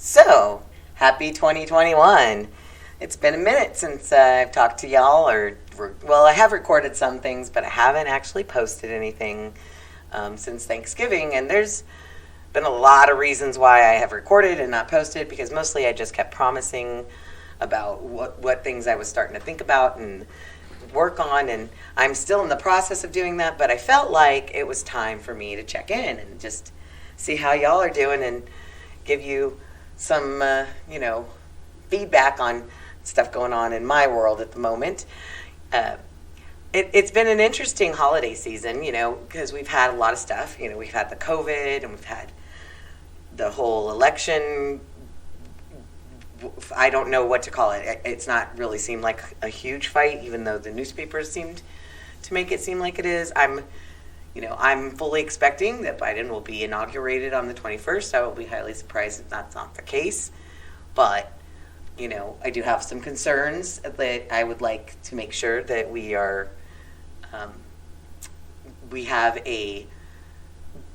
So, happy 2021. It's been a minute since I've talked to y'all, well, I have recorded some things, but I haven't actually posted anything since Thanksgiving. And there's been a lot of reasons why I have recorded and not posted, because mostly I just kept promising about what things I was starting to think about and work on. And I'm still in the process of doing that, but I felt like it was time for me to check in and just see how y'all are doing and give you some, feedback on stuff going on in my world at the moment. It's been an interesting holiday season, because we've had a lot of stuff. We've had the COVID and we've had the whole election. I don't know what to call it. It's not really seemed like a huge fight, even though the newspapers seemed to make it seem like it is. I'm fully expecting that Biden will be inaugurated on the 21st. I will be highly surprised if that's not the case. But, I do have some concerns that I would like to make sure that we have a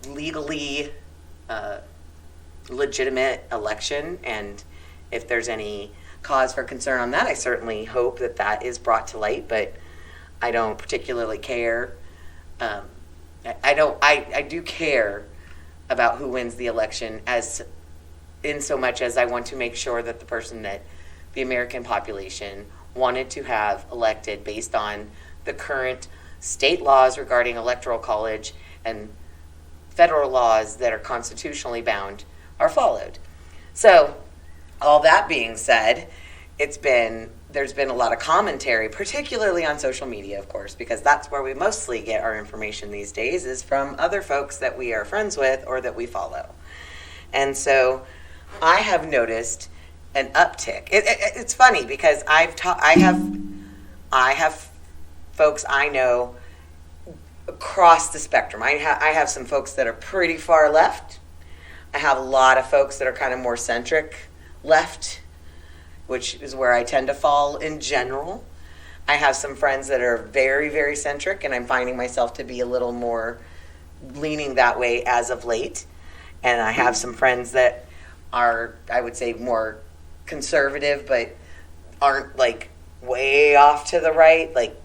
legally legitimate election. And if there's any cause for concern on that, I certainly hope that is brought to light. But I don't particularly care. I do care about who wins the election, as in so much as I want to make sure that the person that the American population wanted to have elected based on the current state laws regarding electoral college and federal laws that are constitutionally bound are followed. So, all that being said, there's been a lot of commentary, particularly on social media, of course, because that's where we mostly get our information these days, is from other folks that we are friends with or that we follow. And so I have noticed an uptick. It's funny because I have folks I know across the spectrum. I have some folks that are pretty far left. I have a lot of folks that are kind of more centric left, which is where I tend to fall in general. I have some friends that are very, very centric, and I'm finding myself to be a little more leaning that way as of late. And I have some friends that are, I would say, more conservative, but aren't like way off to the right. Like,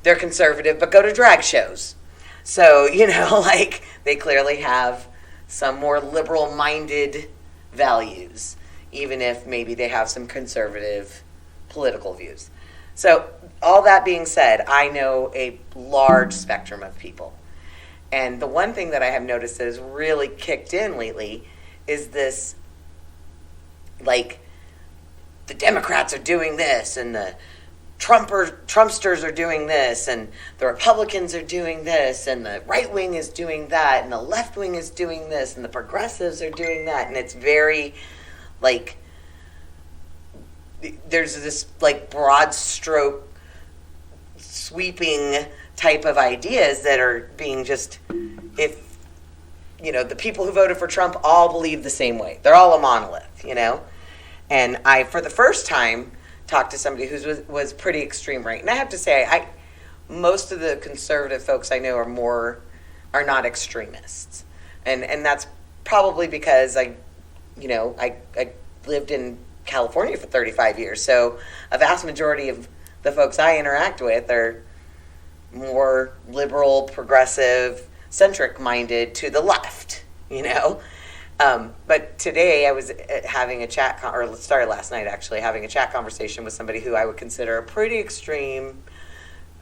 they're conservative, but go to drag shows. So, like they clearly have some more liberal-minded values, even if maybe they have some conservative political views. So, all that being said, I know a large spectrum of people. And the one thing that I have noticed that has really kicked in lately is this, like, the Democrats are doing this, and the Trumpsters are doing this, and the Republicans are doing this, and the right wing is doing that, and the left wing is doing this, and the progressives are doing that. And it's very, like, there's this, like, broad stroke, sweeping type of ideas that are being just, if, the people who voted for Trump all believe the same way. They're all a monolith, And I, for the first time, talked to somebody who was pretty extreme right. And I have to say, most of the conservative folks I know are not extremists. And that's probably because I lived in California for 35 years. So a vast majority of the folks I interact with are more liberal, progressive, centric-minded to the left, But today I was having a chat, or started last night actually, having a chat conversation with somebody who I would consider a pretty extreme,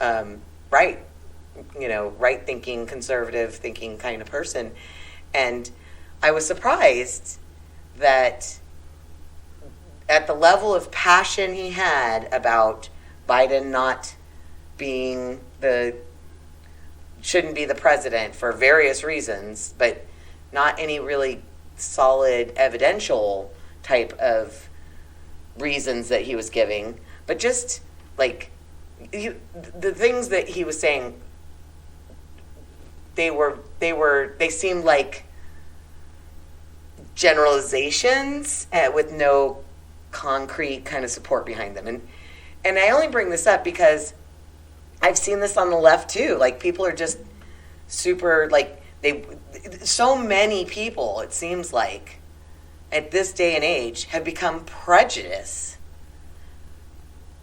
right-thinking, conservative-thinking kind of person. And I was surprised that at the level of passion he had about Biden not being shouldn't be the president for various reasons, but not any really solid evidential type of reasons that he was giving, but just like the things that he was saying, they seemed like generalizations with no concrete kind of support behind them. And I only bring this up because I've seen this on the left too. Like, people are just super, like, they so many people, it seems like, at this day and age have become prejudiced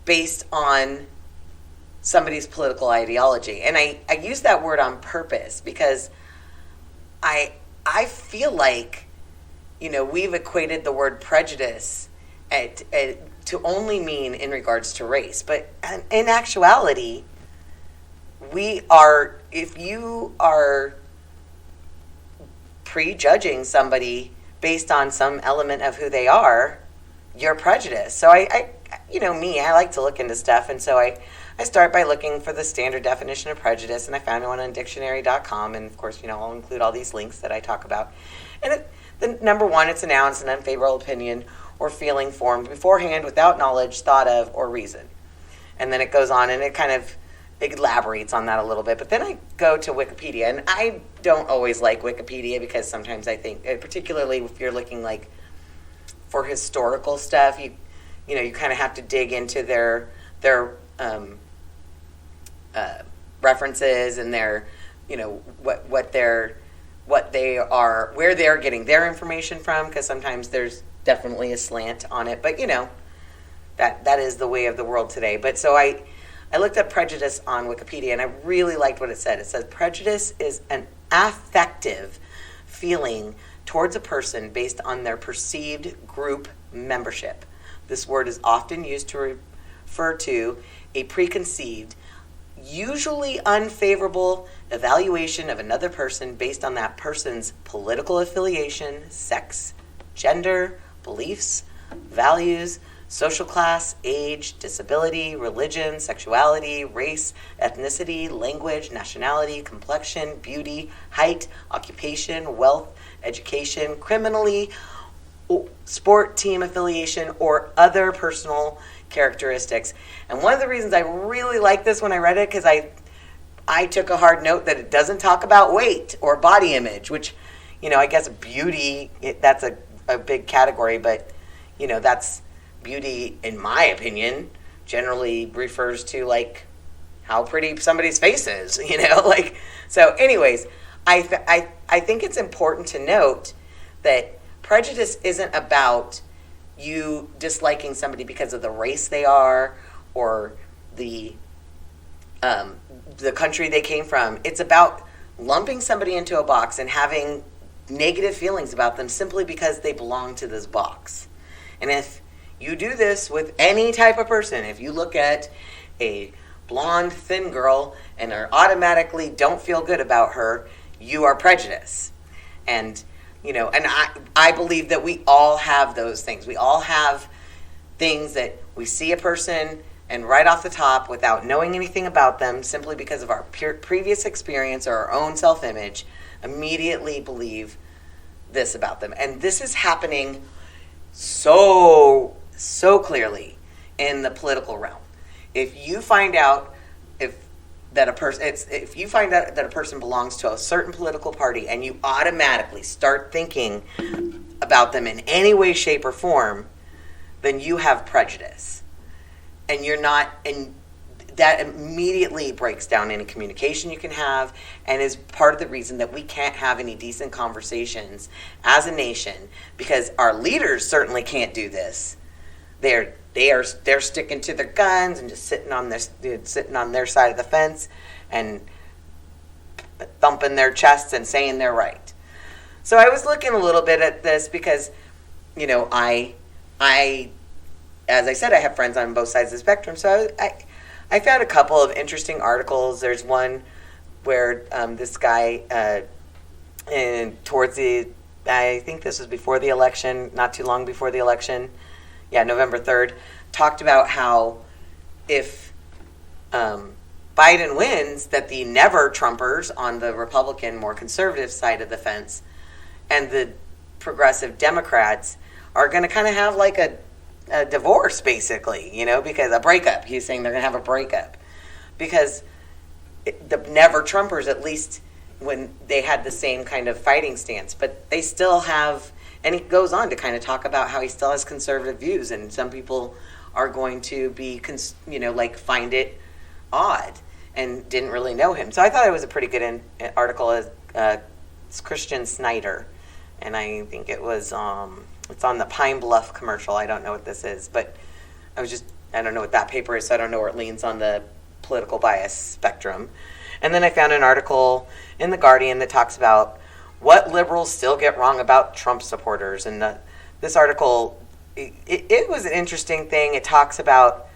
based on somebody's political ideology. And I use that word on purpose because I feel like, we've equated the word prejudice to only mean in regards to race. But in actuality, if you are prejudging somebody based on some element of who they are, you're prejudiced. So I like to look into stuff, and so I start by looking for the standard definition of prejudice, and I found one on dictionary.com, and of course, I'll include all these links that I talk about. And the number one, it's a noun, it's an unfavorable opinion or feeling formed beforehand without knowledge, thought of, or reason. And then it goes on, and it kind of elaborates on that a little bit. But then I go to Wikipedia, and I don't always like Wikipedia because sometimes I think, particularly if you're looking like for historical stuff, you kind of have to dig into their references and their, what they are, where they're getting their information from, because sometimes there's definitely a slant on it. But that is the way of the world today. But so I looked up prejudice on Wikipedia, and I really liked what it said. It says prejudice is an affective feeling towards a person based on their perceived group membership. This word is often used to refer to a preconceived, usually unfavorable evaluation of another person based on that person's political affiliation, sex, gender, beliefs, values, social class, age, disability, religion, sexuality, race, ethnicity, language, nationality, complexion, beauty, height, occupation, wealth, education, criminally, sport team affiliation, or other personal characteristics. And one of the reasons I really like this when I read it, because I took a hard note that it doesn't talk about weight or body image, which, I guess beauty, that's a big category, but, that's beauty, in my opinion, generally refers to, like, how pretty somebody's face is, So anyways, I think it's important to note that prejudice isn't about you disliking somebody because of the race they are or the country they came from. It's about lumping somebody into a box and having negative feelings about them simply because they belong to this box. And if you do this with any type of person, if you look at a blonde, thin girl and automatically don't feel good about her, you are prejudiced. And I believe that we all have those things. We all have things that we see a person and right off the top, without knowing anything about them, simply because of our previous experience or our own self-image, immediately believe this about them. And this is happening so clearly in the political realm. If you find out that a person belongs to a certain political party and you automatically start thinking about them in any way, shape, or form, then you have prejudice. And that immediately breaks down any communication you can have and is part of the reason that we can't have any decent conversations as a nation, because our leaders certainly can't do this. They're sticking to their guns and just sitting on their side of the fence and thumping their chests and saying they're right. So I was looking a little bit at this because, I as I said, I have friends on both sides of the spectrum. So I found a couple of interesting articles. There's one where this guy, I think this was before the election, not too long before the election, November 3rd, talked about how if Biden wins, that the never-Trumpers on the Republican, more conservative side of the fence and the progressive Democrats are going to kind of have like a divorce, basically, because a breakup. He's saying they're going to have a breakup because the never-Trumpers, at least when they had the same kind of fighting stance, but they still have, and he goes on to kind of talk about how he still has conservative views, and some people are going to be, find it odd and didn't really know him. So I thought it was a pretty good article It's Christian Snyder, and I think it was it's on the Pine Bluff commercial. I don't know what this is, but I don't know what that paper is, so I don't know where it leans on the political bias spectrum. And then I found an article in The Guardian that talks about what liberals still get wrong about Trump supporters. And this article, it was an interesting thing. It talks about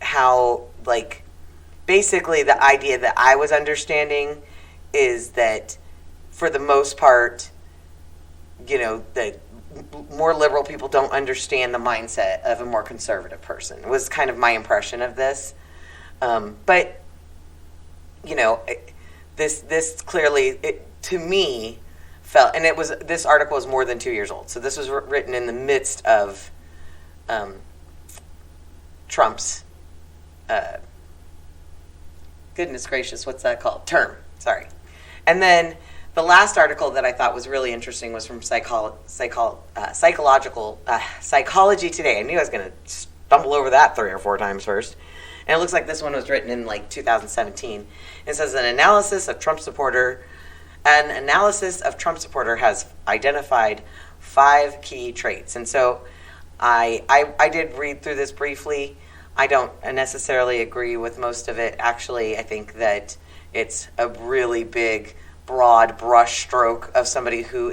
how, like, basically the idea that I was understanding is that for the most part, that more liberal people don't understand the mindset of a more conservative person. It was kind of my impression of this. But, this clearly, to me, felt, and this article was more than 2 years old. So this was written in the midst of Trump's, goodness gracious, what's that called? Term, sorry. And then the last article that I thought was really interesting was from Psychology Today. I knew I was going to stumble over that 3 or 4 times first. And it looks like this one was written in 2017. It says an analysis of Trump supporter has identified 5 key traits. And so I did read through this briefly. I don't necessarily agree with most of it. Actually, I think that it's a really big, broad brush stroke of somebody who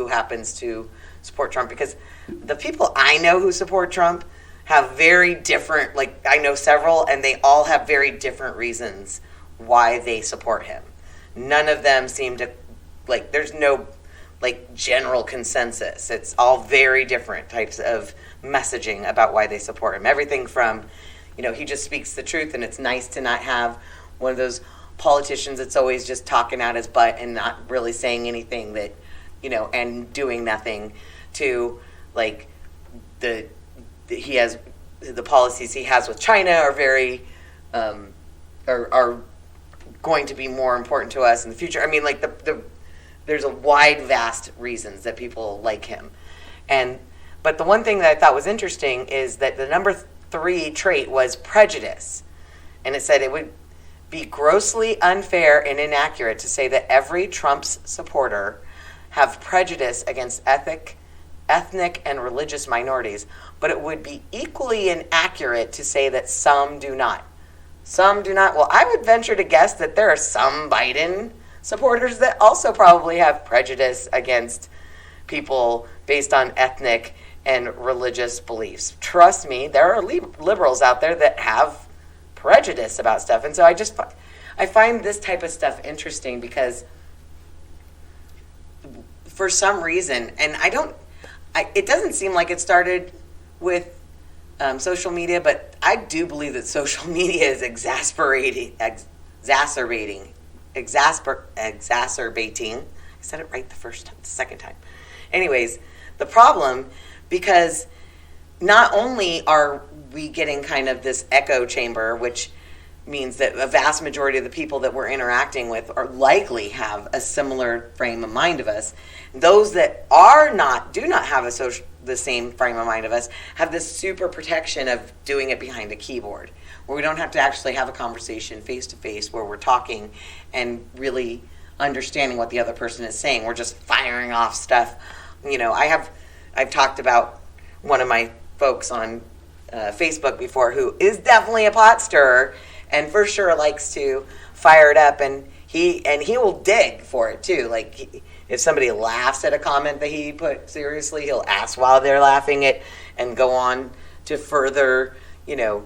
happens to support Trump, because the people I know who support Trump have very different, I know several, and they all have very different reasons why they support him. None of them seem to, there's no, general consensus. It's all very different types of messaging about why they support him. Everything from, he just speaks the truth, and it's nice to not have one of those politicians that's always just talking out his butt and not really saying anything that, and doing nothing, to, the policies he has with China are very, are going to be more important to us in the future. I mean, there's a wide, vast reasons that people like him. But the one thing that I thought was interesting is that the number 3 trait was prejudice. And it said it would be grossly unfair and inaccurate to say that every Trump's supporter have prejudice against ethnic and religious minorities, but it would be equally inaccurate to say that some do not. Some do not. Well, I would venture to guess that there are some Biden supporters that also probably have prejudice against people based on ethnic and religious beliefs. Trust me, there are liberals out there that have prejudice about stuff. And so I find this type of stuff interesting because for some reason, and it doesn't seem like it started with social media, but I do believe that social media is exacerbating. I said it right the second time. Anyways, the problem, because not only are we getting kind of this echo chamber, which means that a vast majority of the people that we're interacting with are likely have a similar frame of mind of us. Those that do not have the same frame of mind of us have this super protection of doing it behind a keyboard, where we don't have to actually have a conversation face to face where we're talking and really understanding what the other person is saying. We're just firing off stuff. I've talked about one of my folks on Facebook before who is definitely a pot stirrer and for sure likes to fire it up, and he will dig for it too. If somebody laughs at a comment that he put seriously, he'll ask while they're laughing it and go on to further, why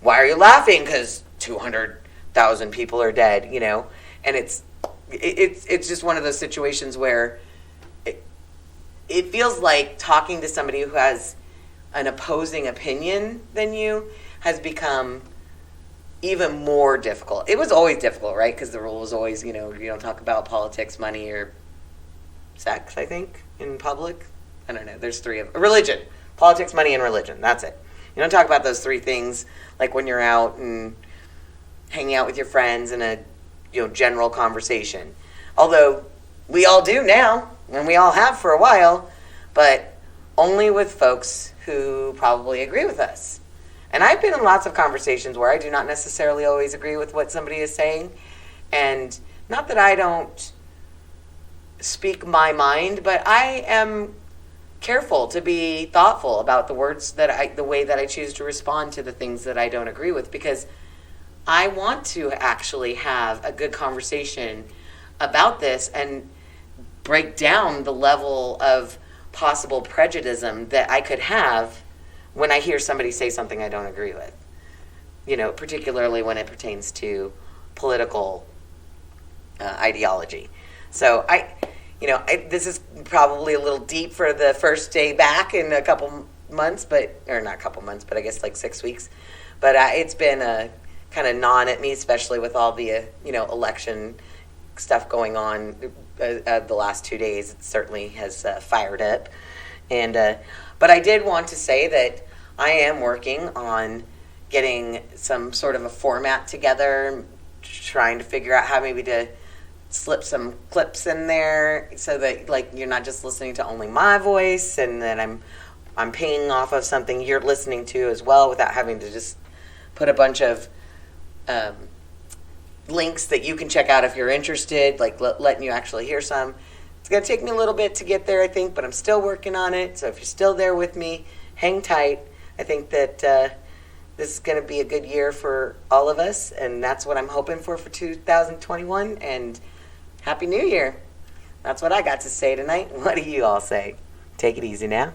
are you laughing? Because 200,000 people are dead, and it's just one of those situations where it feels like talking to somebody who has an opposing opinion than you has become even more difficult. It was always difficult, right? Because the rule was always, you don't talk about politics, money, or sex, I think, in public. I don't know. There's 3 of them. Religion. Politics, money, and religion. That's it. You don't talk about those 3 things like when you're out and hanging out with your friends in a general conversation. Although we all do now, and we all have for a while, but only with folks who probably agree with us. And I've been in lots of conversations where I do not necessarily always agree with what somebody is saying, and not that I don't speak my mind, but I am careful to be thoughtful about the way that I choose to respond to the things that I don't agree with, because I want to actually have a good conversation about this and break down the level of possible prejudice that I could have when I hear somebody say something I don't agree with. Particularly when it pertains to political ideology. So this is probably a little deep for the first day back in a couple months, or not a couple months, but I guess like 6 weeks. But it's been kind of gnawing at me, especially with all the election stuff going on the last 2 days. It certainly has fired up. But I did want to say that I am working on getting some sort of a format together, trying to figure out how maybe to slip some clips in there so that you're not just listening to only my voice, and that I'm paying off of something you're listening to as well, without having to just put a bunch of links that you can check out if you're interested, letting you actually hear some. It's going to take me a little bit to get there, I think, but I'm still working on it. So if you're still there with me, hang tight. I think that this is going to be a good year for all of us, and that's what I'm hoping for 2021, and Happy New Year. That's what I got to say tonight. What do you all say? Take it easy now.